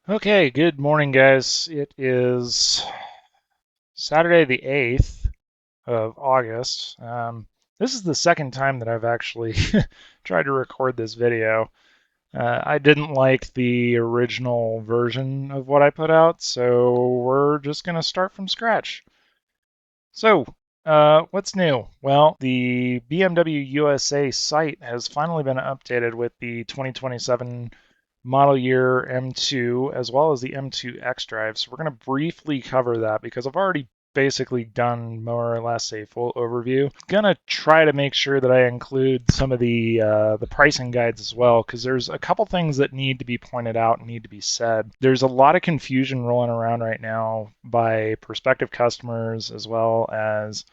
Okay, good morning, guys. It is Saturday the 8th of August. This is the second time that I've actually tried to record this video. I didn't like the original version of what I put out, so we're just going to start from scratch. So, what's new? Well, the BMW USA site has finally been updated with the 2027 model year M2 as well as the M2 XDrive. So we're going to briefly cover that because I've already basically done more or less a full overview. Gonna try to make sure that I include some of the pricing guides as well, because there's a couple things that need to be pointed out and need to be said. There's a lot of confusion rolling around right now by prospective customers as well as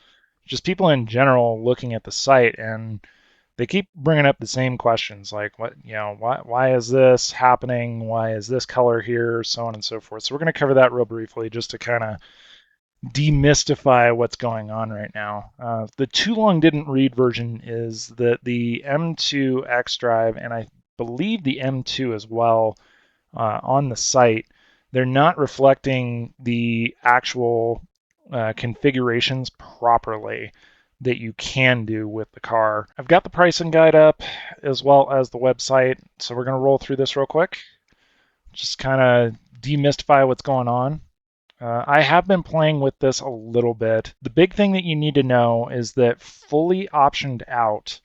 just people in general looking at the site, and they keep bringing up the same questions like why is this happening, why is this color here, so on and so forth. So we're going to cover that real briefly just to kind of demystify what's going on right now. The too long didn't read version is that the M2 XDrive and I believe the M2 as well on the site, they're not reflecting the actual configurations properly that you can do with the car. I've got the pricing guide up as well as the website, so we're going to roll through this real quick, just kind of demystify what's going on. I have been playing with this a little bit. The big thing that you need to know is that fully optioned out,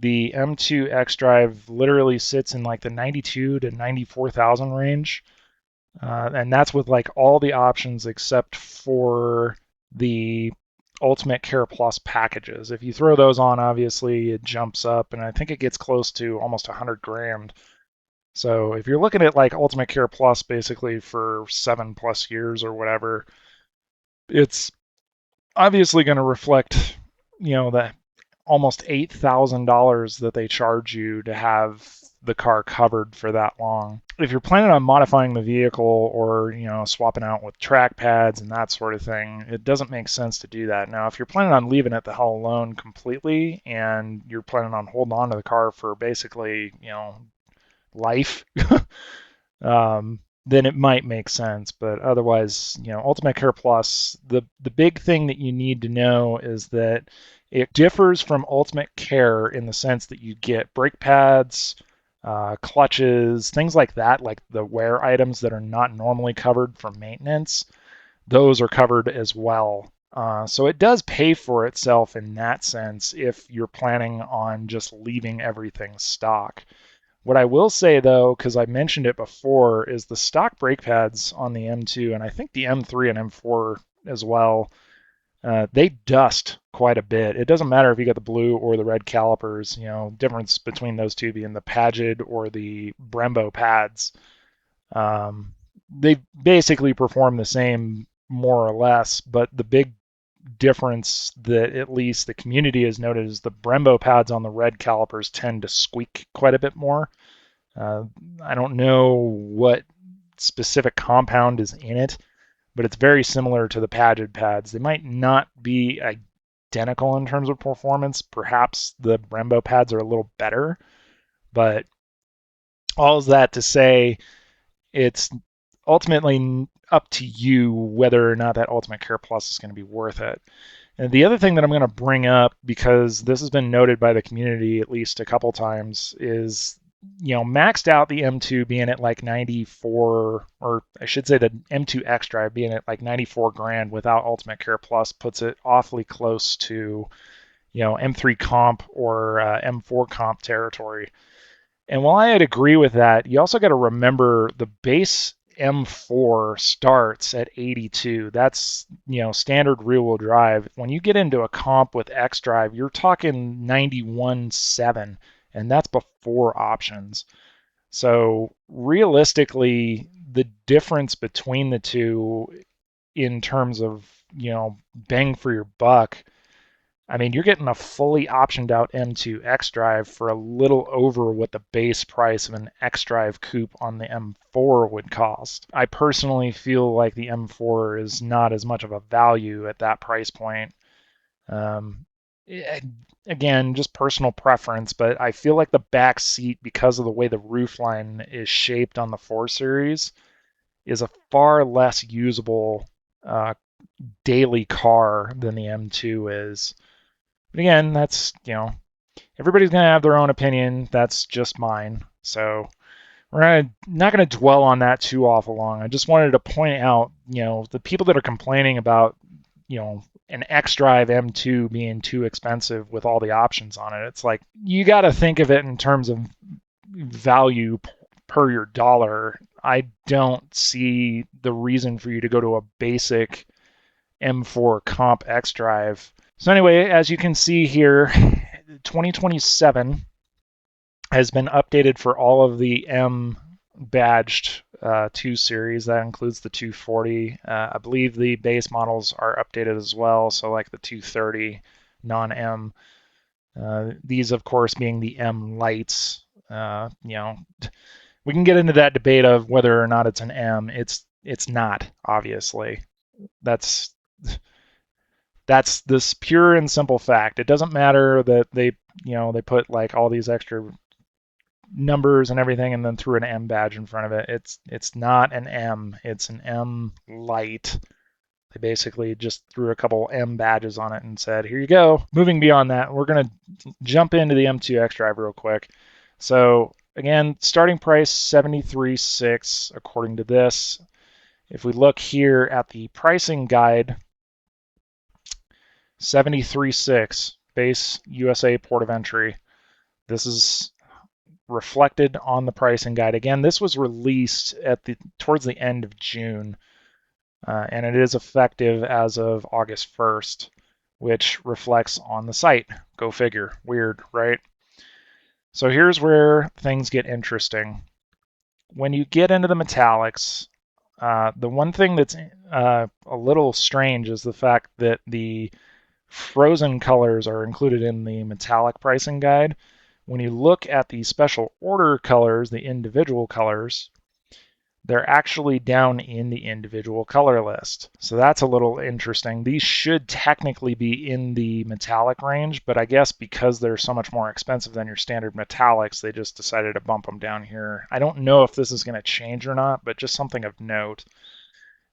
the M2 XDrive literally sits in like the 92 to 94,000 range, and that's with like all the options except for the Ultimate Care Plus packages. If you throw those on, obviously it jumps up, and I think it gets close to almost 100 grand. So if you're looking at like Ultimate Care Plus basically for 7+ years or whatever, it's obviously going to reflect, the almost $8,000 that they charge you to have the car covered for that long. If you're planning on modifying the vehicle or, swapping out with track pads and that sort of thing, it doesn't make sense to do that. Now, if you're planning on leaving it the hell alone completely and you're planning on holding on to the car for basically, life, then it might make sense. But otherwise, Ultimate Care Plus, the big thing that you need to know is that it differs from Ultimate Care in the sense that you get brake pads, clutches, things like that, like the wear items that are not normally covered for maintenance. Those are covered as well. So it does pay for itself in that sense if you're planning on just leaving everything stock. What I will say though, because I mentioned it before, is the stock brake pads on the M2 and I think the M3 and M4 as well, they dust quite a bit. It doesn't matter if you got the blue or the red calipers, difference between those two being the Pagid or the Brembo pads. They basically perform the same more or less, but the big difference that at least the community has noted is the Brembo pads on the red calipers tend to squeak quite a bit more. Uh, I don't know what specific compound is in it, but it's very similar to the Pagid pads. They might not be identical in terms of performance. Perhaps the Brembo pads are a little better, but all of that to say, it's ultimately up to you whether or not that Ultimate Care Plus is going to be worth it. And the other thing that I'm going to bring up, because this has been noted by the community at least a couple times, is maxed out the M2 being at like 94, or I should say the M2 XDrive being at like 94 grand without Ultimate Care Plus puts it awfully close to M3 comp or M4 comp territory. And while I'd agree with that, you also got to remember the base M4 starts at 82. That's, standard rear-wheel drive. When you get into a comp with XDrive, you're talking 91.7, and that's before options. So realistically, the difference between the two in terms of, bang for your buck, I mean, you're getting a fully optioned out M2 XDrive for a little over what the base price of an XDrive coupe on the M4 would cost. I personally feel like the M4 is not as much of a value at that price point. Um, Again, just personal preference, but I feel like the back seat, because of the way the roofline is shaped on the 4 Series, is a far less usable daily car than the M2 is. But again, that's, everybody's going to have their own opinion. That's just mine. So we're not going to dwell on that too awful long. I just wanted to point out, the people that are complaining about, an XDrive M2 being too expensive with all the options on it. It's like, you got to think of it in terms of value per your dollar. I don't see the reason for you to go to a basic M4 comp XDrive. So anyway, as you can see here, 2027 has been updated for all of the M badged 2 series. That includes the 240. I believe the base models are updated as well, so like the 230 non-M. These, of course, being the M lights. We can get into that debate of whether or not it's an M. It's not, obviously. That's this pure and simple fact. It doesn't matter that they put like all these extra numbers and everything and then threw an M badge in front of it. It's not an M. It's an M light. They basically just threw a couple M badges on it and said, here you go. Moving beyond that, we're going to jump into the M2 XDrive real quick. So again, starting price $73,600 according to this. If we look here at the pricing guide, $73,600 base USA port of entry. This is reflected on the pricing guide. Again, this was released towards the end of June, and it is effective as of August 1st, which reflects on the site. Go figure. Weird, right? So here's where things get interesting. When you get into the metallics, the one thing that's a little strange is the fact that the frozen colors are included in the metallic pricing guide. When you look at the special order colors, the individual colors, they're actually down in the individual color list. So that's a little interesting. These should technically be in the metallic range, but I guess because they're so much more expensive than your standard metallics, they just decided to bump them down here. I don't know if this is going to change or not, but just something of note.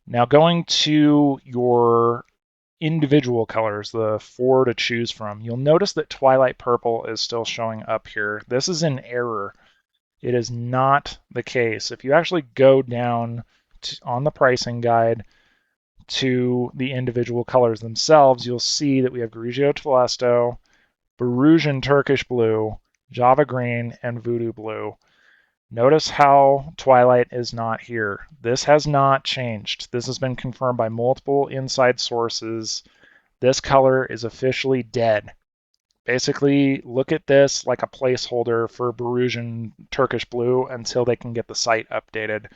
Now going to your individual colors, the 4 to choose from, you'll notice that Twilight Purple is still showing up here. This is an error. It is not the case. If you actually go down on the pricing guide to the individual colors themselves, you'll see that we have Grigio Telesto, Barusian Turkish Blue, Java Green, and Voodoo Blue. Notice how Twilight is not here. This has not changed. This has been confirmed by multiple inside sources. This color is officially dead. Basically, look at this like a placeholder for Barusian Turkish Blue until they can get the site updated.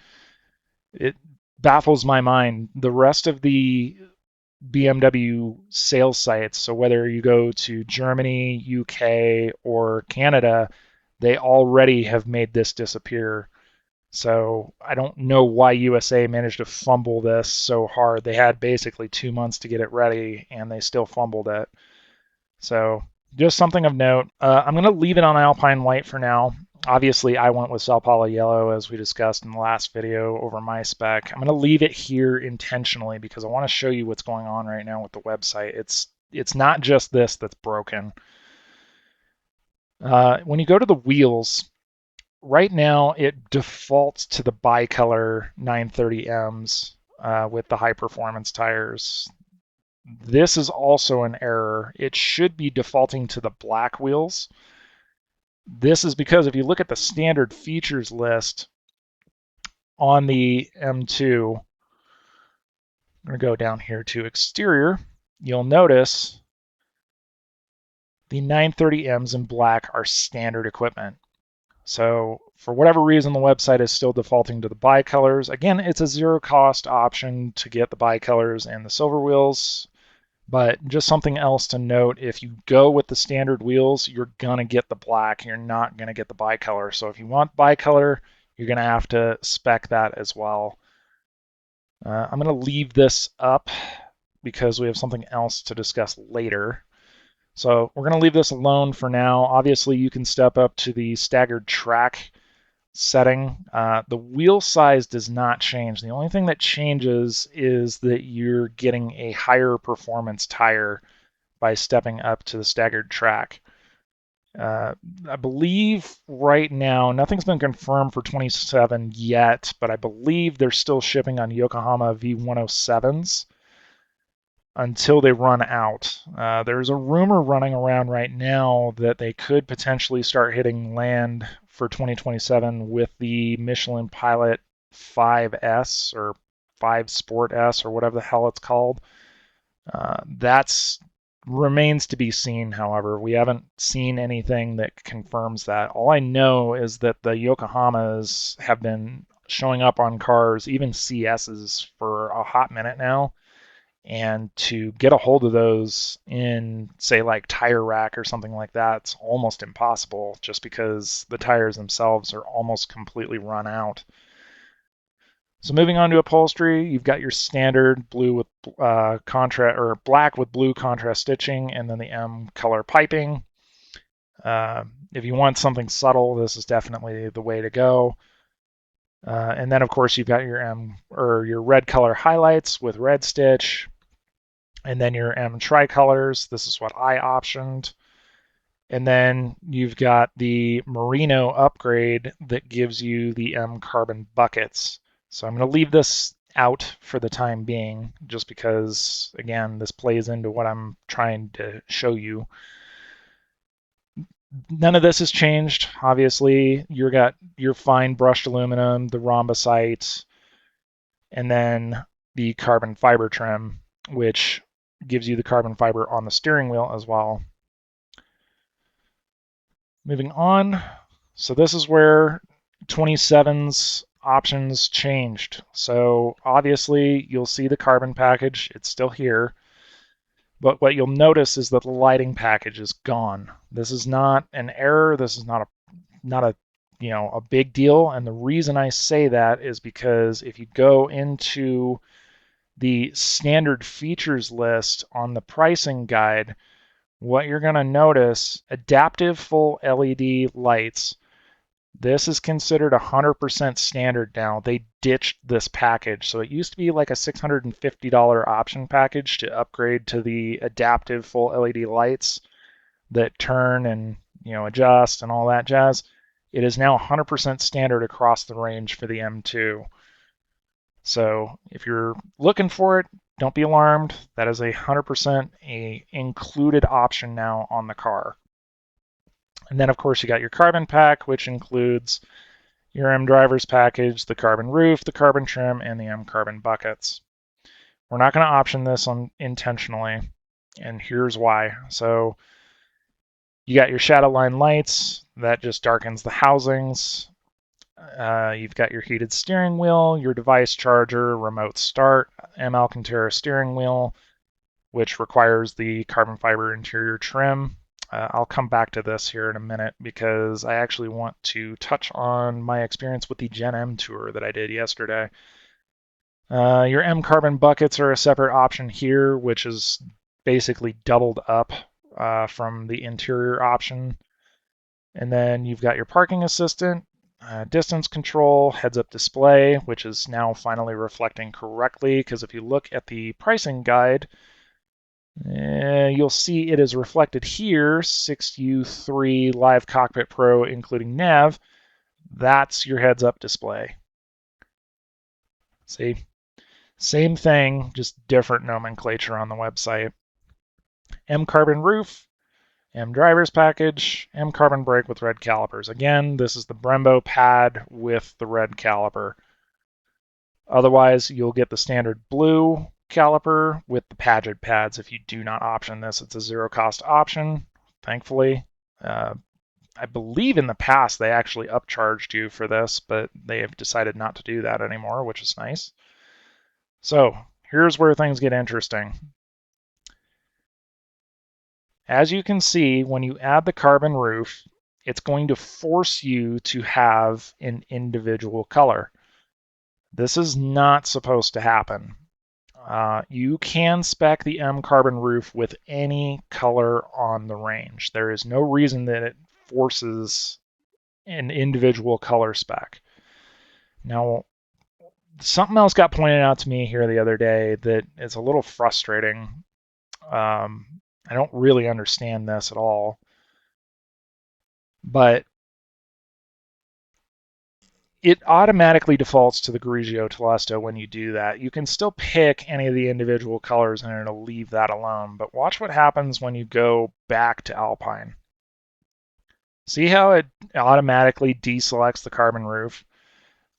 It baffles my mind. The rest of the BMW sales sites, so whether you go to Germany, UK, or Canada, they already have made this disappear. So I don't know why USA managed to fumble this so hard. They had basically 2 months to get it ready, and they still fumbled it. So just something of note. I'm going to leave it on Alpine White for now. Obviously, I went with Sao Paulo Yellow, as we discussed in the last video, over my spec. I'm going to leave it here intentionally because I want to show you what's going on right now with the website. It's not just this that's broken. When you go to the wheels, right now it defaults to the bicolor 930Ms with the high performance tires. This is also an error. It should be defaulting to the black wheels. This is because if you look at the standard features list on the M2, I'm going to go down here to exterior, you'll notice the 930Ms in black are standard equipment. So for whatever reason, the website is still defaulting to the bicolors. Again, it's a zero cost option to get the bicolors and the silver wheels. But just something else to note, if you go with the standard wheels, you're going to get the black. You're not going to get the bicolor. So if you want bicolor, you're going to have to spec that as well. I'm going to leave this up because we have something else to discuss later. So we're going to leave this alone for now. Obviously, you can step up to the staggered track setting. The wheel size does not change. The only thing that changes is that you're getting a higher performance tire by stepping up to the staggered track. I believe right now, nothing's been confirmed for 27 yet, but I believe they're still shipping on Yokohama V107s until they run out. There's a rumor running around right now that they could potentially start hitting land for 2027 with the Michelin Pilot 5S or 5 Sport S or whatever the hell it's called. That's remains to be seen, however. We haven't seen anything that confirms that. All I know is that the Yokohamas have been showing up on cars, even CSs, for a hot minute now. And to get a hold of those in, say, like Tire Rack or something like that, it's almost impossible just because the tires themselves are almost completely run out. So moving on to upholstery, you've got your standard blue with contrast, or black with blue contrast stitching, and then the M color piping. If you want something subtle, this is definitely the way to go. And then of course you've got your red color highlights with red stitch, and then your M tricolors. This is what I optioned. And then you've got the merino upgrade that gives you the M carbon buckets. So I'm going to leave this out for the time being, just because, again, this plays into what I'm trying to show you. None of this has changed. Obviously, you got your fine brushed aluminum, the rhombosite, and then the carbon fiber trim, which gives you the carbon fiber on the steering wheel as well. Moving on, so this is where 27's options changed. So obviously you'll see the carbon package, it's still here, but what you'll notice is that the lighting package is gone. This is not an error, this is not a a big deal, and the reason I say that is because if you go into the standard features list on the pricing guide, what you're going to notice, adaptive full LED lights. This is considered 100% standard now. They ditched this package. So it used to be like a $650 option package to upgrade to the adaptive full LED lights that turn and adjust and all that jazz. It is now 100% standard across the range for the M2. So if you're looking for it, don't be alarmed. That is 100% a included option now on the car. And then, of course, you got your carbon pack, which includes your M drivers package, the carbon roof, the carbon trim, and the M carbon buckets. We're not going to option this on intentionally, and here's why. So you got your shadow line lights, that just darkens the housings. You've got your heated steering wheel, your device charger, remote start, M Alcantara steering wheel, which requires the carbon fiber interior trim. I'll come back to this here in a minute because I actually want to touch on my experience with the Gen M tour that I did yesterday. Your M carbon buckets are a separate option here, which is basically doubled up from the interior option. And then you've got your parking assistant, distance control, heads-up display, which is now finally reflecting correctly, because if you look at the pricing guide, you'll see it is reflected here, 6U3 Live Cockpit Pro, including nav. That's your heads-up display. See? Same thing, just different nomenclature on the website. M carbon roof, M drivers package, M carbon brake with red calipers. Again, this is the Brembo pad with the red caliper. Otherwise, you'll get the standard blue caliper with the Paget pads if you do not option this. It's a zero cost option, thankfully. I believe in the past they actually upcharged you for this, but they have decided not to do that anymore, which is nice. So here's where things get interesting. As you can see, when you add the carbon roof, it's going to force you to have an individual color. This is not supposed to happen. You can spec the M carbon roof with any color on the range. There is no reason that it forces an individual color spec. Now, something else got pointed out to me here the other day that is a little frustrating. I don't really understand this at all, but it automatically defaults to the Grigio Telesto when you do that. You can still pick any of the individual colors and it'll leave that alone, but watch what happens when you go back to Alpine. See how it automatically deselects the carbon roof?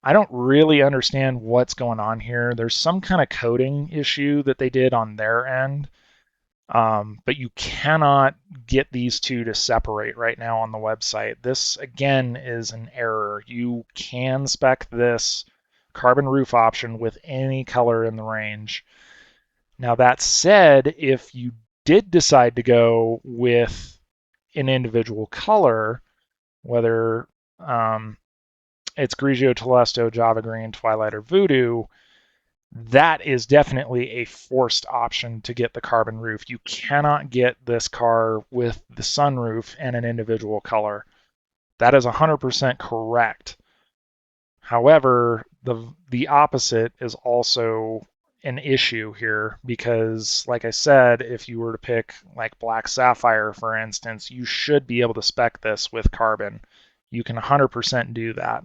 I don't really understand what's going on here. There's some kind of coding issue that they did on their end. But you cannot get these two to separate right now on the website. This, again, is an error. You can spec this carbon roof option with any color in the range. Now, that said, if you did decide to go with an individual color, whether it's Grigio, Telesto, Java Green, Twilight, or Voodoo, that is definitely a forced option to get the carbon roof. You cannot get this car with the sunroof and an individual color. That is 100% correct. However, the opposite is also an issue here because, like I said, if you were to pick like Black Sapphire, for instance, you should be able to spec this with carbon. You can 100% do that.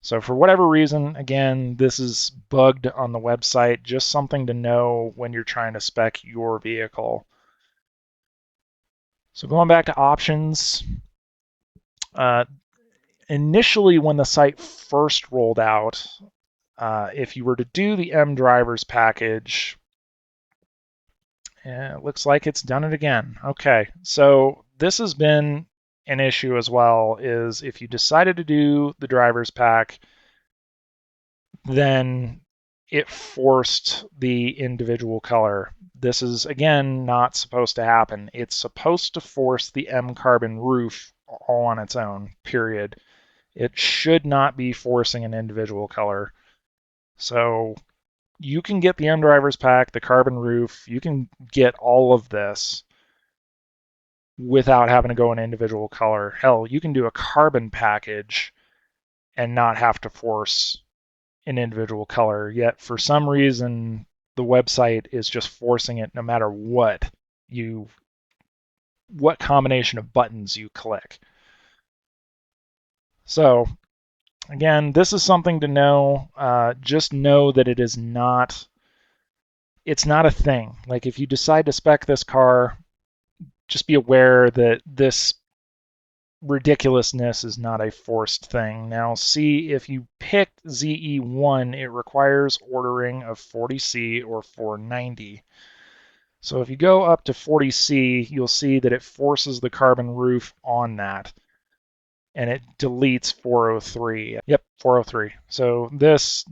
So for whatever reason, again, this is bugged on the website, just something to know when you're trying to spec your vehicle. So going back to options, initially when the site first rolled out, if you were to do the M drivers package, it looks like it's done it again. Okay, so this has been an issue as well, is if you decided to do the drivers pack, then it forced the individual color. This is, again, not supposed to happen. It's supposed to force the M carbon roof all on its own, period. It should not be forcing an individual color. So you can get the M drivers pack, the carbon roof, you can get all of this without having to go an individual color. Hell, you can do a carbon package and not have to force an individual color, yet for some reason the website is just forcing it no matter what combination of buttons you click. So again, this is something to know. Just know that it's not a thing. Like if you decide to spec this car, just be aware that this ridiculousness is not a forced thing. Now, see, if you picked ZE1, it requires ordering of 40C or 490. So if you go up to 40C, you'll see that it forces the carbon roof on that, and it deletes 403. Yep, 403. So this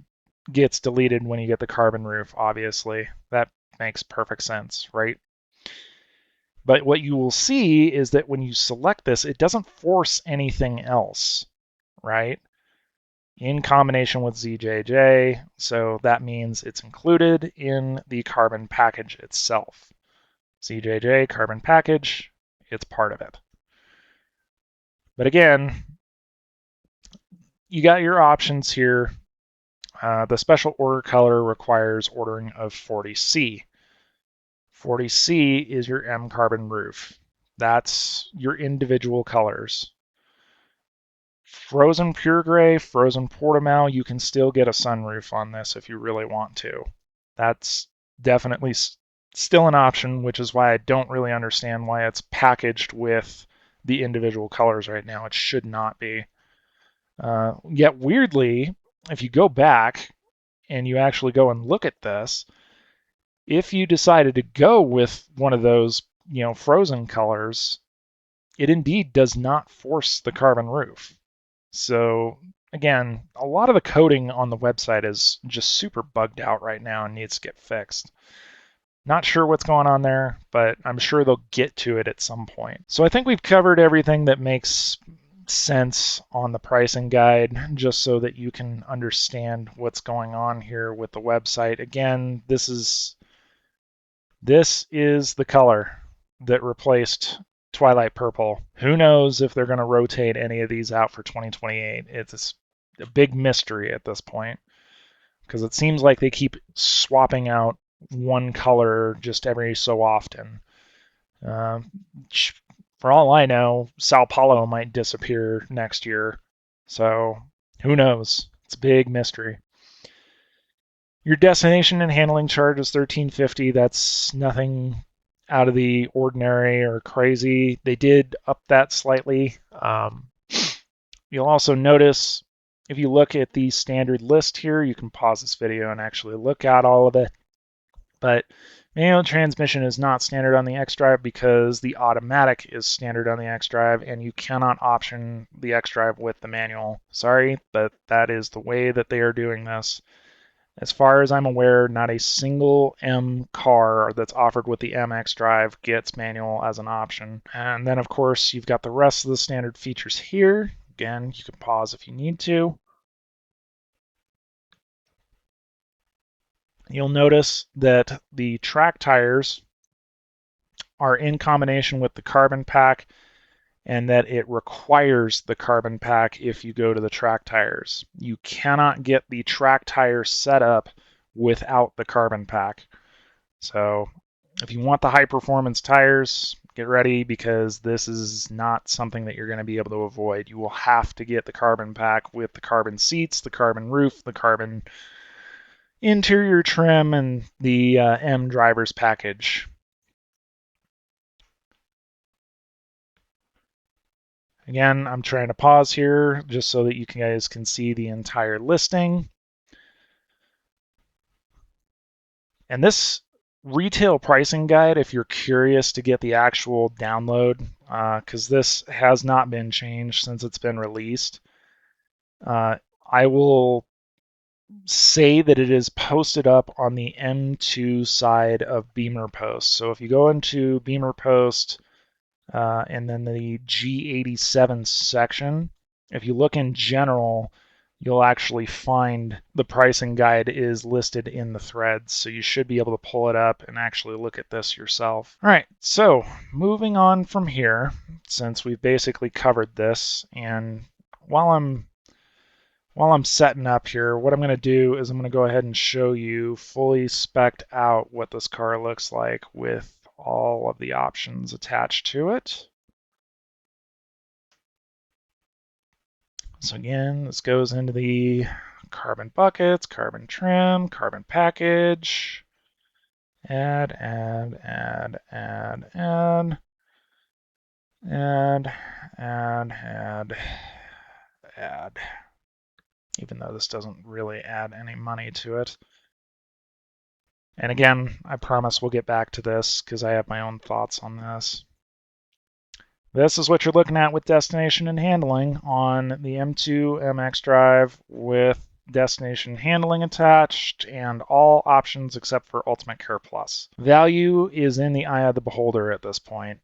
gets deleted when you get the carbon roof, obviously. That makes perfect sense, right? But what you will see is that when you select this, it doesn't force anything else, right? In combination with ZJJ, so that means it's included in the carbon package itself. ZJJ, carbon package, it's part of it. But again, you got your options here. The special order color requires ordering of 40C. 40C is your M carbon roof. That's your individual colors. Frozen Pure Gray, Frozen Portimao, you can still get a sunroof on this if you really want to. That's definitely still an option, which is why I don't really understand why it's packaged with the individual colors right now. It should not be. Yet weirdly, if you go back and you actually go and look at this, if you decided to go with one of those, frozen colors, it indeed does not force the carbon roof. So again, a lot of the coding on the website is just super bugged out right now and needs to get fixed. Not sure what's going on there, but I'm sure they'll get to it at some point. So I think we've covered everything that makes sense on the pricing guide, just so that you can understand what's going on here with the website. Again, this is the color that replaced Twilight Purple. Who knows if they're going to rotate any of these out for 2028? It's a big mystery at this point, because it seems like they keep swapping out one color just every so often. For all I know, Sao Paulo might disappear next year. So who knows? It's a big mystery. Your destination and handling charge is $13.50. That's nothing out of the ordinary or crazy. They did up that slightly. You'll also notice if you look at the standard list here, you can pause this video and actually look at all of it. But manual transmission is not standard on the XDrive because the automatic is standard on the XDrive, and you cannot option the XDrive with the manual. Sorry, but that is the way that they are doing this. As far as I'm aware, not a single M car that's offered with the M XDrive gets manual as an option. And then, of course, you've got the rest of the standard features here. Again, you can pause if you need to. You'll notice that the track tires are in combination with the carbon pack, and that it requires the carbon pack if you go to the track tires. You cannot get the track tire set up without the carbon pack. So if you want the high performance tires, get ready, because this is not something that you're going to be able to avoid. You will have to get the carbon pack with the carbon seats, the carbon roof, the carbon interior trim, and the M drivers package. Again, I'm trying to pause here just so that you guys can see the entire listing. And this retail pricing guide, if you're curious to get the actual download, because this has not been changed since it's been released, I will say that it is posted up on the M2 side of Beamer Post. So if you go into Beamer Post, and then the G87 section, if you look in general, you'll actually find the pricing guide is listed in the threads. So you should be able to pull it up and actually look at this yourself. All right, so moving on from here, since we've basically covered this, and while I'm setting up here, what I'm going to do is I'm going to go ahead and show you fully spec'd out what this car looks like with all of the options attached to it. So again, this goes into the carbon buckets, carbon trim, carbon package, add, even though this doesn't really add any money to it. And again, I promise we'll get back to this because I have my own thoughts on this. This is what you're looking at with destination and handling on the M2 M XDrive with destination handling attached and all options except for Ultimate Care Plus. Value is in the eye of the beholder at this point.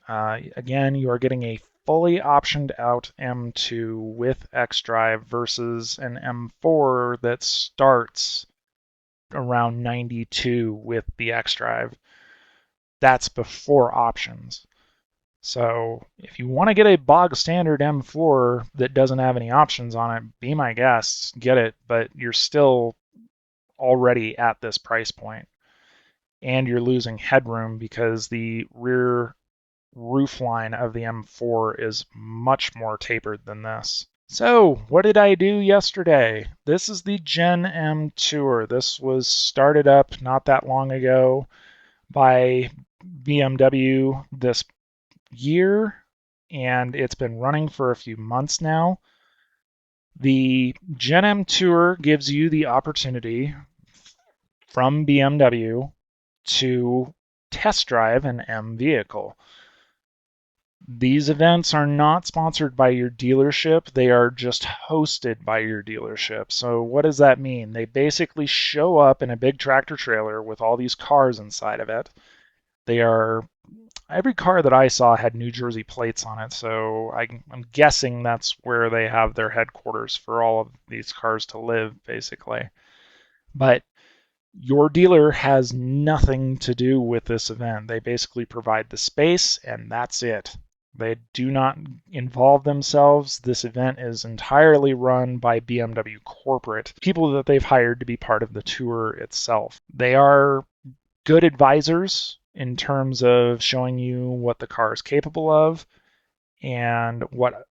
Again, you are getting a fully optioned out M2 with XDrive versus an M4 that starts around 92 with the XDrive. That's before options. So if you want to get a bog standard M4 that doesn't have any options on it, be my guest, get it, but you're still already at this price point. And you're losing headroom because the rear roof line of the M4 is much more tapered than this. So, what did I do yesterday? This is the Gen M Tour. This was started up not that long ago by BMW this year, and it's been running for a few months now. The Gen M Tour gives you the opportunity from BMW to test drive an M vehicle. These events are not sponsored by your dealership. They are just hosted by your dealership. So what does that mean? They basically show up in a big tractor trailer with all these cars inside of it. Every car that I saw had New Jersey plates on it, so I'm guessing that's where they have their headquarters for all of these cars to live, basically. But Your dealer has nothing to do with this event. They basically provide the space, and that's it. They do not involve themselves. This event is entirely run by BMW corporate, people that they've hired to be part of the tour itself. They are good advisors in terms of showing you what the car is capable of and what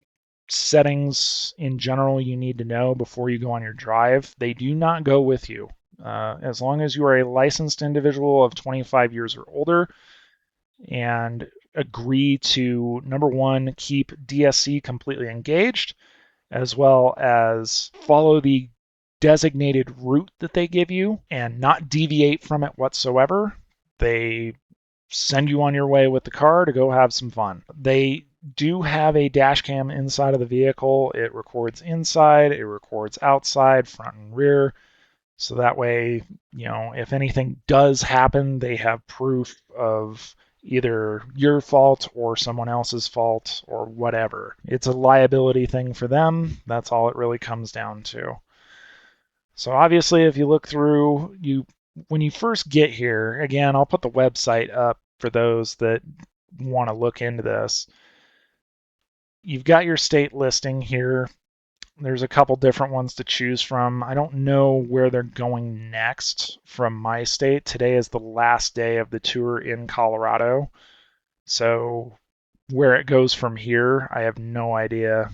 settings in general you need to know before you go on your drive. They do not go with you. As long as you are a licensed individual of 25 years or older and agree to, number one, keep DSC completely engaged, as well as follow the designated route that they give you and not deviate from it whatsoever, they send you on your way with the car to go have some fun. They do have a dash cam inside of the vehicle. It records inside, it records outside, front and rear. So that way, if anything does happen, they have proof of either your fault or someone else's fault or whatever. It's a liability thing for them. That's all it really comes down to. So obviously, if you look through, when you first get here, again, I'll put the website up for those that want to look into this. You've got your state listing here. There's a couple different ones to choose from. I don't know where they're going next from my state. Today is the last day of the tour in Colorado. So where it goes from here, I have no idea.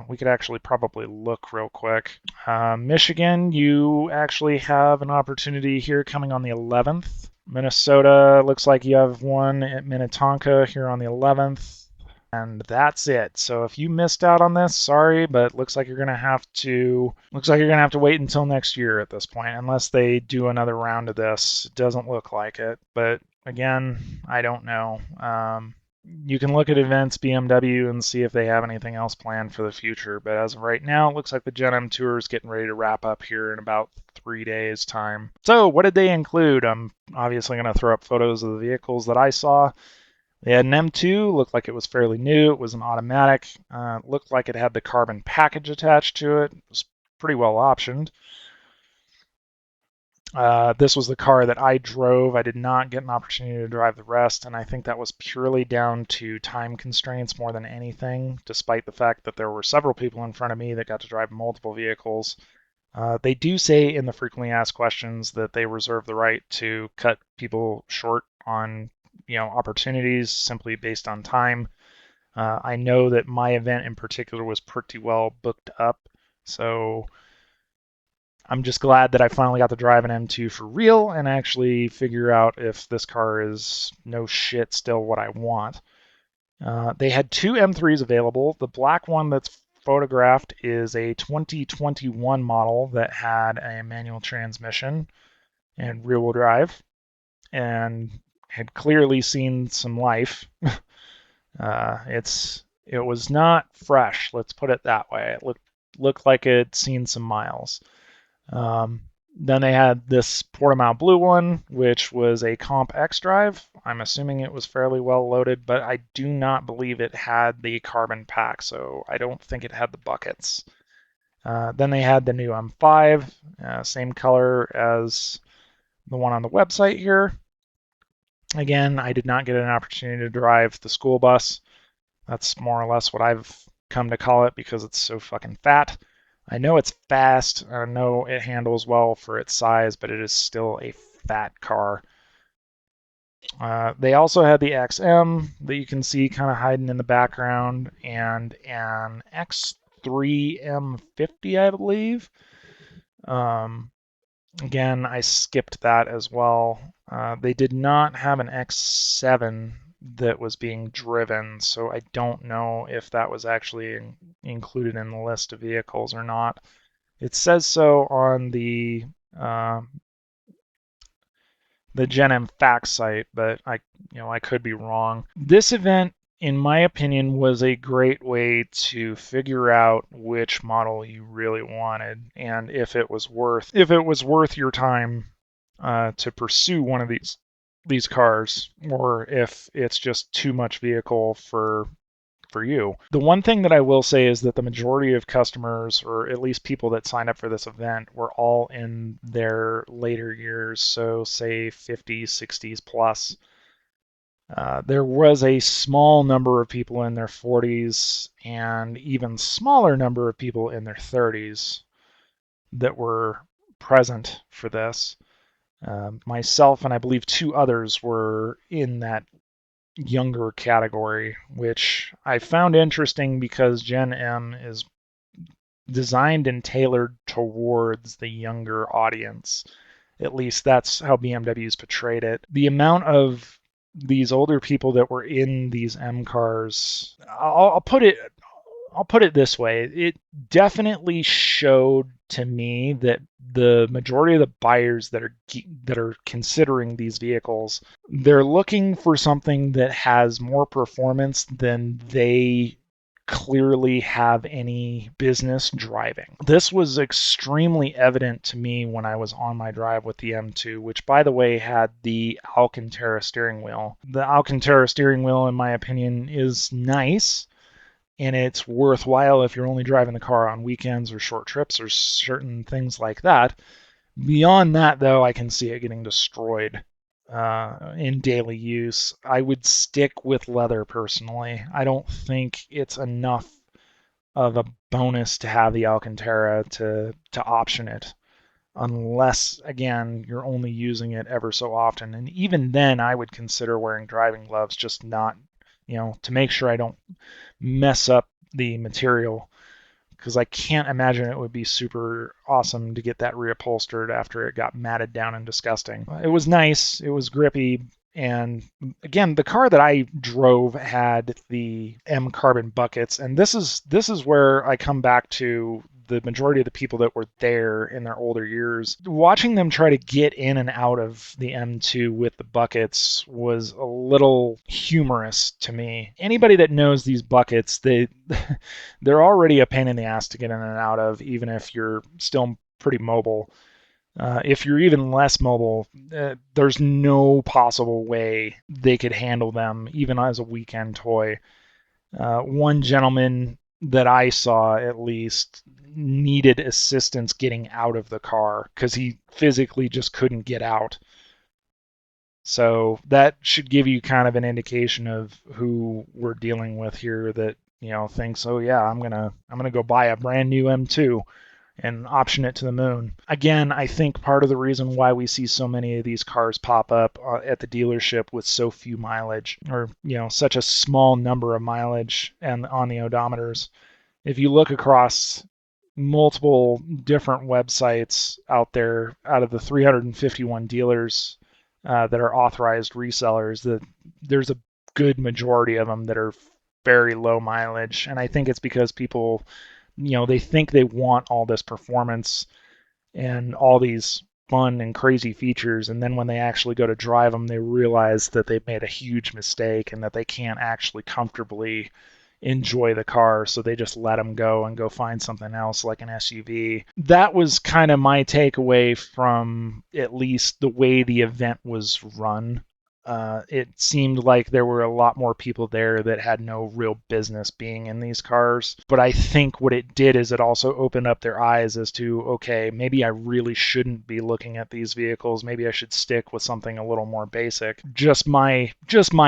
We could actually probably look real quick. Michigan, you actually have an opportunity here coming on the 11th. Minnesota, looks like you have one at Minnetonka here on the 11th. And that's it. So if you missed out on this, sorry, but looks like you're gonna have to wait until next year at this point, unless they do another round of this. It doesn't look like it, but again, I don't know. You can look at events BMW and see if they have anything else planned for the future, but as of right now, it looks like the Gen M Tour is getting ready to wrap up here in about 3 days' time. So what did they include? I'm obviously going to throw up photos of the vehicles that I saw. They had an M2, looked like it was fairly new. It was an automatic. Looked like it had the carbon package attached to it. It was pretty well optioned. This was the car that I drove. I did not get an opportunity to drive the rest, and I think that was purely down to time constraints more than anything, despite the fact that there were several people in front of me that got to drive multiple vehicles. They do say in the frequently asked questions that they reserve the right to cut people short on opportunities simply based on time. I know that my event in particular was pretty well booked up, so I'm just glad that I finally got to drive an M2 for real and actually figure out if this car is no shit still what I want. They had two M3s available. The black one that's photographed is a 2021 model that had a manual transmission and rear-wheel drive and had clearly seen some life. It was not fresh, let's put it that way. It looked like it had seen some miles. Then they had this Portimao blue one, which was a Comp XDrive. I'm assuming it was fairly well loaded, but I do not believe it had the carbon pack, so I don't think it had the buckets. Then they had the new M5, same color as the one on the website here. Again, I did not get an opportunity to drive the school bus. That's more or less what I've come to call it because it's so fucking fat. I know it's fast. I know it handles well for its size, but it is still a fat car. They also had the XM that you can see kind of hiding in the background and an X3 M50, I believe. Again, I skipped that as well. They did not have an X7 that was being driven, so I don't know if that was actually included in the list of vehicles or not. It says so on the Gen M Facts site, but I could be wrong. This event, in my opinion, was a great way to figure out which model you really wanted and if it was worth your time to pursue one of these cars, or if it's just too much vehicle for for you. The one thing that I will say is that the majority of customers, or at least people that signed up for this event, were all in their later years, so say 50s, 60s plus. There was a small number of people in their 40s and even smaller number of people in their 30s that were present for this. Myself and I believe two others were in that younger category, which I found interesting because Gen M is designed and tailored towards the younger audience. At least that's how BMW's portrayed it. The amount of these older people that were in these M cars, I'll put it this way. It definitely showed to me that the majority of the buyers that are considering these vehicles, they're looking for something that has more performance than they clearly have any business driving. This was extremely evident to me when I was on my drive with the M2, which by the way had the Alcantara steering wheel. The Alcantara steering wheel, in my opinion, is nice, and it's worthwhile if you're only driving the car on weekends or short trips or certain things like that. Beyond that, though, I can see it getting destroyed in daily use. I would stick with leather personally. I don't think it's enough of a bonus to have the Alcantara to option it, unless again you're only using it ever so often. And even then, I would consider wearing driving gloves, just not, to make sure I don't mess up the material, because I can't imagine it would be super awesome to get that reupholstered after it got matted down and disgusting. It was nice, it was grippy, and again, the car that I drove had the M carbon buckets, and this is where I come back to the majority of the people that were there in their older years. Watching them try to get in and out of the M2 with the buckets was a little humorous to me. Anybody that knows these buckets, they're already a pain in the ass to get in and out of, even if you're still pretty mobile. If you're even less mobile, there's no possible way they could handle them, even as a weekend toy. One gentleman that I saw, at least, needed assistance getting out of the car because he physically just couldn't get out. So that should give you kind of an indication of who we're dealing with here, that thinks, oh yeah, I'm gonna go buy a brand new M2 and option it to the moon. Again, I think part of the reason why we see so many of these cars pop up at the dealership with so few mileage, or such a small number of mileage and on the odometers. If you look across multiple different websites out there, out of the 351 dealers that are authorized resellers, there's a good majority of them that are very low mileage, and I think it's because people, they think they want all this performance and all these fun and crazy features, and then when they actually go to drive them, they realize that they've made a huge mistake and that they can't actually comfortably enjoy the car, so they just let them go and go find something else like an SUV. That was kind of my takeaway from at least the way the event was run. It seemed like there were a lot more people there that had no real business being in these cars. But I think what it did is it also opened up their eyes as to, okay, maybe I really shouldn't be looking at these vehicles. Maybe I should stick with something a little more basic. Just my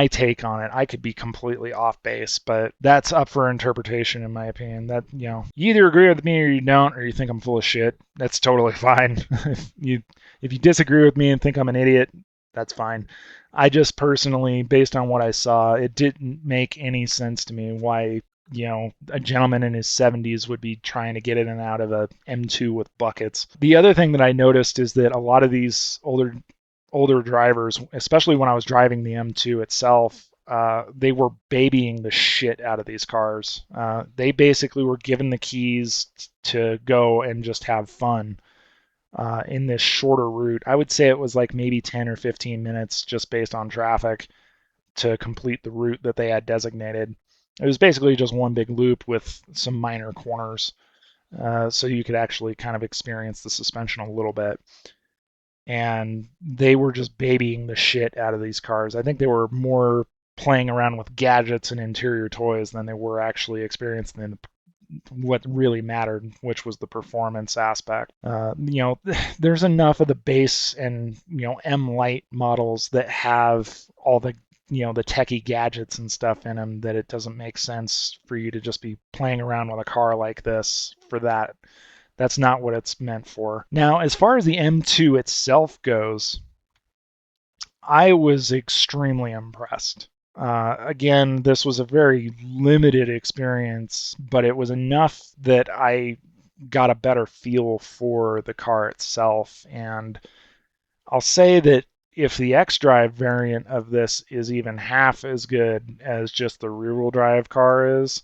take on it. I could be completely off base, but that's up for interpretation in my opinion. That, you either agree with me or you don't, or you think I'm full of shit. That's totally fine. if you disagree with me and think I'm an idiot, that's fine. I just personally, based on what I saw, it didn't make any sense to me why, a gentleman in his 70s would be trying to get in and out of a M2 with buckets. The other thing that I noticed is that a lot of these older drivers, especially when I was driving the M2 itself, they were babying the shit out of these cars. They basically were given the keys to go and just have fun. In this shorter route. I would say it was like maybe 10 or 15 minutes just based on traffic to complete the route that they had designated. It was basically just one big loop with some minor corners, so you could actually kind of experience the suspension a little bit. And they were just babying the shit out of these cars. I think they were more playing around with gadgets and interior toys than they were actually experiencing what really mattered, which was the performance aspect. There's enough of the base and M Lite models that have all the the techie gadgets and stuff in them that it doesn't make sense for you to just be playing around with a car like this for that. That's not what it's meant for. Now, as far as the M2 itself goes, I was extremely impressed. Again, this was a very limited experience, but it was enough that I got a better feel for the car itself. And I'll say that if the XDrive variant of this is even half as good as just the rear-wheel drive car is,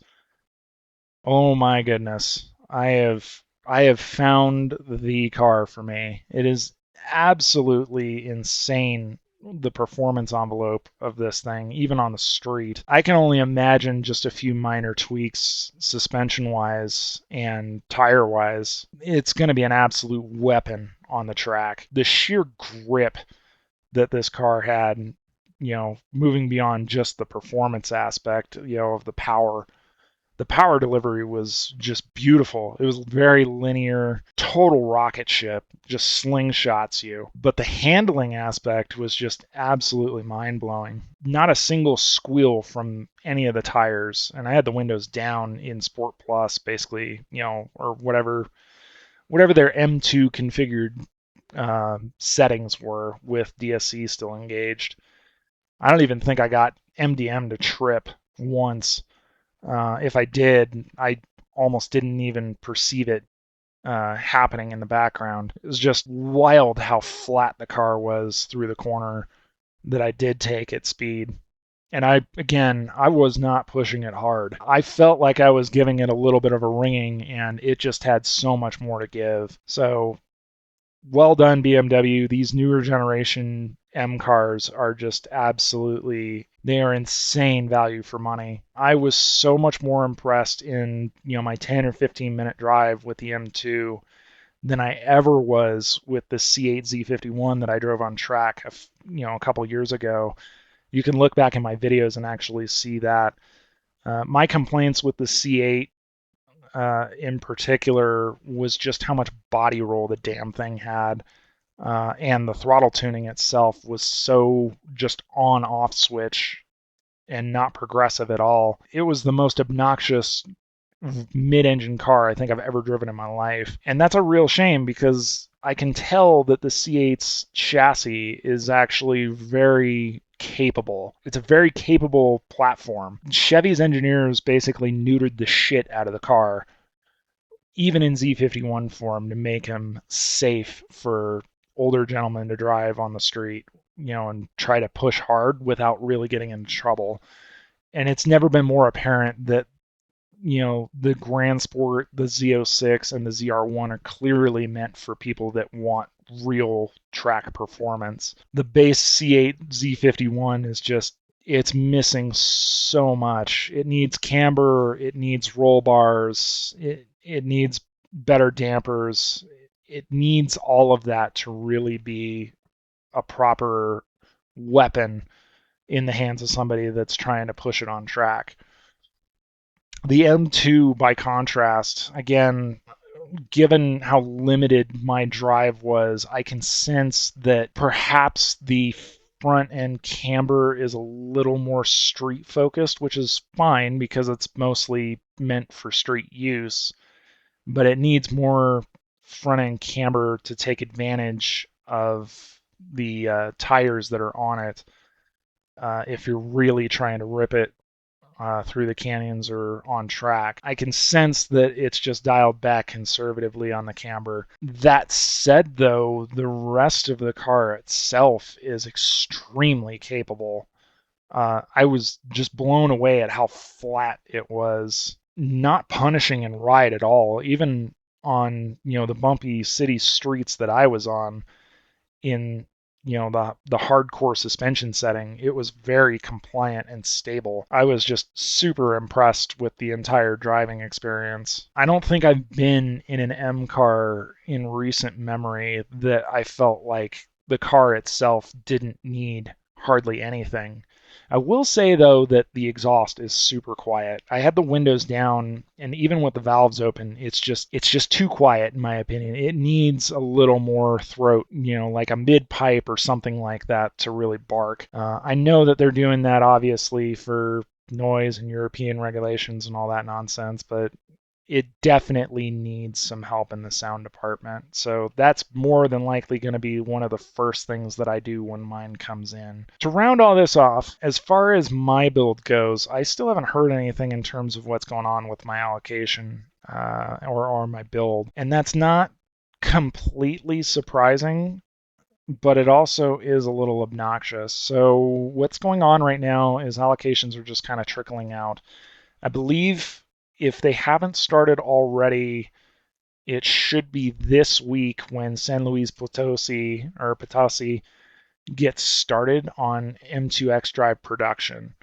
oh my goodness, I have found the car for me. It is absolutely insane, the performance envelope of this thing, even on the street. I can only imagine just a few minor tweaks suspension-wise and tire-wise. It's going to be an absolute weapon on the track. The sheer grip that this car had, moving beyond just the performance aspect, of the power. The power delivery was just beautiful. It was very linear, total rocket ship, just slingshots you. But the handling aspect was just absolutely mind-blowing. Not a single squeal from any of the tires. And I had the windows down in Sport Plus, basically, or whatever their M2 configured settings were with DSC still engaged. I don't even think I got MDM to trip once. If I did, I almost didn't even perceive it happening in the background. It was just wild how flat the car was through the corner that I did take at speed. And I was not pushing it hard. I felt like I was giving it a little bit of a ringing, and it just had so much more to give. So well done, BMW. These newer generation M cars are just absolutely, they are insane value for money. I was so much more impressed in, my 10 or 15 minute drive with the M2 than I ever was with the C8 Z51 that I drove on track, a couple years ago. You can look back in my videos and actually see that. My complaints with the C8 in particular was just how much body roll the damn thing had. And the throttle tuning itself was so just on-off switch and not progressive at all. It was the most obnoxious mid-engine car I think I've ever driven in my life. And that's a real shame because I can tell that the C8's chassis is actually very capable. It's a very capable platform. Chevy's engineers basically neutered the shit out of the car, even in Z51 form, to make him safe for older gentlemen to drive on the street, and try to push hard without really getting into trouble. And it's never been more apparent that, the Grand Sport, the Z06, and the ZR1 are clearly meant for people that want real track performance. The base C8 Z51 is just, it's missing so much. It needs camber, it needs roll bars, it needs better dampers. It needs all of that to really be a proper weapon in the hands of somebody that's trying to push it on track. The M2, by contrast, again, given how limited my drive was, I can sense that perhaps the front end camber is a little more street focused, which is fine because it's mostly meant for street use, but it needs more front end camber to take advantage of the tires that are on it if you're really trying to rip it through the canyons or on track. I can sense that it's just dialed back conservatively on the camber. That said, though, the rest of the car itself is extremely capable. I was just blown away at how flat it was. Not punishing in ride at all, even on the bumpy city streets that I was on in the hardcore suspension setting. It was very compliant and stable. I was just super impressed with the entire driving experience. I don't think I've been in an M car in recent memory that I felt like the car itself didn't need hardly anything. I will say though that the exhaust is super quiet. I had the windows down, and even with the valves open, it's just too quiet in my opinion. It needs a little more throat, like a mid pipe or something like that to really bark. I know that they're doing that obviously for noise and European regulations and all that nonsense, but it definitely needs some help in the sound department. So that's more than likely going to be one of the first things that I do when mine comes in. To round all this off, as far as my build goes, I still haven't heard anything in terms of what's going on with my allocation or my build. And that's not completely surprising, but it also is a little obnoxious. So what's going on right now is allocations are just kind of trickling out. I believe if they haven't started already, it should be this week when San Luis Potosi gets started on M2 XDrive production.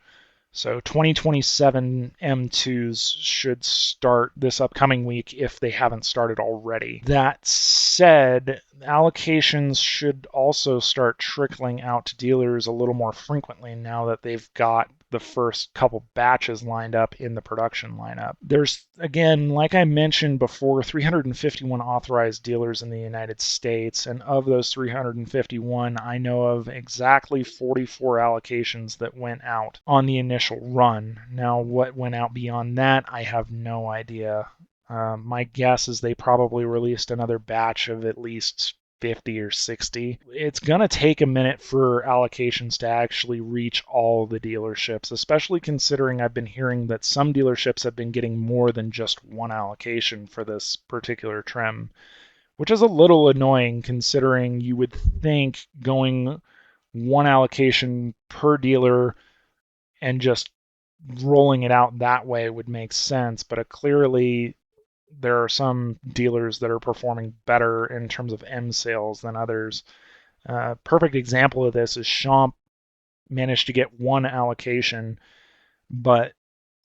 So 2027 M2s should start this upcoming week if they haven't started already. That said, allocations should also start trickling out to dealers a little more frequently now that they've got the first couple batches lined up in the production lineup. There's, again, like I mentioned before, 351 authorized dealers in the United States, and of those 351, I know of exactly 44 allocations that went out on the initial run. Now, what went out beyond that, I have no idea. My guess is they probably released another batch of at least 50 or 60. It's going to take a minute for allocations to actually reach all the dealerships, especially considering I've been hearing that some dealerships have been getting more than just one allocation for this particular trim, which is a little annoying considering you would think going one allocation per dealer and just rolling it out that way would make sense, but clearly there are some dealers that are performing better in terms of M sales than others. Perfect example of this is Champ managed to get one allocation, but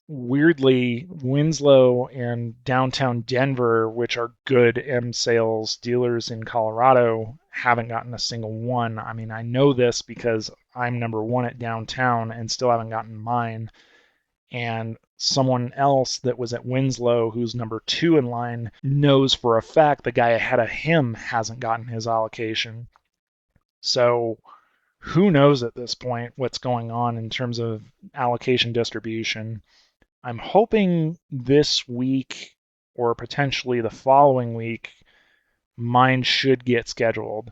weirdly, Winslow and downtown Denver, which are good M sales dealers in Colorado, haven't gotten a single one. I mean, I know this because I'm number one at downtown and still haven't gotten mine. And someone else that was at Winslow, who's number 2 in line, knows for a fact the guy ahead of him hasn't gotten his allocation. So who knows at this point what's going on in terms of allocation distribution. I'm hoping this week or potentially the following week, mine should get scheduled.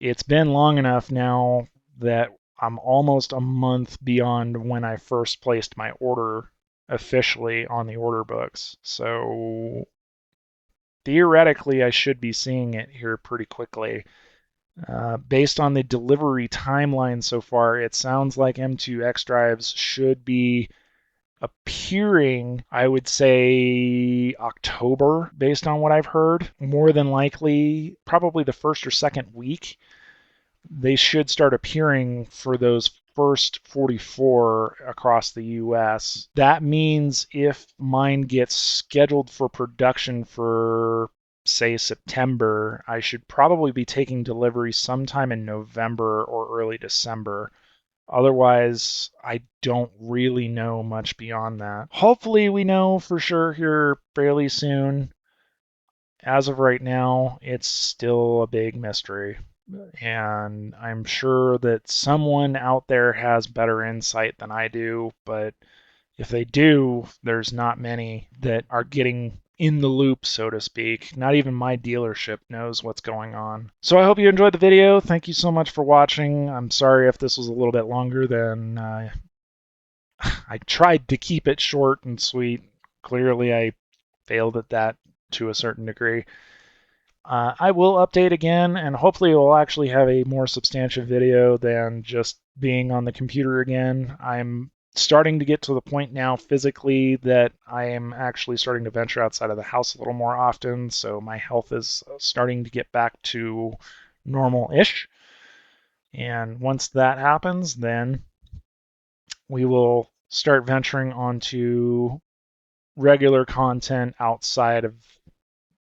It's been long enough now that I'm almost a month beyond when I first placed my order officially on the order books. So theoretically, I should be seeing it here pretty quickly. Based on the delivery timeline so far, it sounds like M2 XDrives should be appearing, I would say, October, based on what I've heard. More than likely, probably the first or second week, they should start appearing for those first 44 across the US. That means if mine gets scheduled for production for, say, September, I should probably be taking delivery sometime in November or early December. Otherwise, I don't really know much beyond that. Hopefully we know for sure here fairly soon. As of right now, it's still a big mystery. And I'm sure that someone out there has better insight than I do, but if they do, there's not many that are getting in the loop, so to speak. Not even my dealership knows what's going on. So I hope you enjoyed the video. Thank you so much for watching. I'm sorry if this was a little bit longer than I tried to keep it short and sweet. Clearly, I failed at that to a certain degree. I will update again, and hopefully we'll actually have a more substantive video than just being on the computer again. I'm starting to get to the point now physically that I am actually starting to venture outside of the house a little more often, so my health is starting to get back to normal-ish. And once that happens, then we will start venturing onto regular content outside of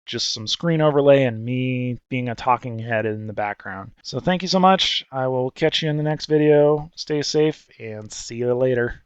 just some screen overlay and me being a talking head in the background. So thank you so much. I will catch you in the next video. Stay safe and see you later.